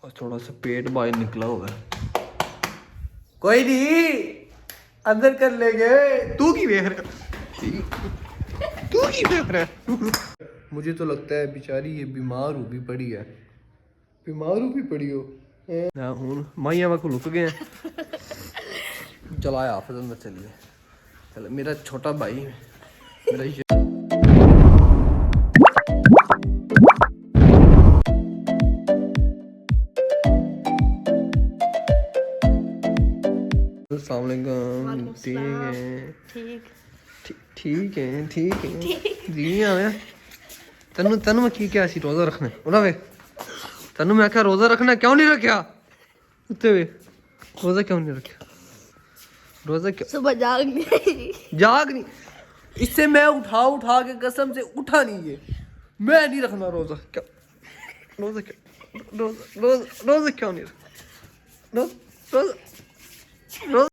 और थोड़ा सा पेट बाहर निकला हुआ है। कोई नहीं, अंदर कर लेंगे। तू की देख रहा तू की देख रहा। मुझे तो लगता है बेचारी ये बीमार हो भी पड़ी है, बीमार हो भी पड़ी हो ना। हूँ माइया वा को लुक गए चला हाफिज अंदर चलिए। चल मेरा छोटा भाई मेरा अस्सलामुअलैकुम। ठीक है जी आया। तेन मैं की क्या सी रोजा रखना उना वे तेन मैं आख्या रोजा रखना क्यों नहीं रखा उत्ते वे रोजा क्यों नहीं रखा रोजा क्यों सुबह जाग नहीं इससे मैं उठा के कसम से उठा नहीं है। मैं नहीं रखना रोजा क्यों रोजा क्यों रोजा क्यों नहीं रखना रोजा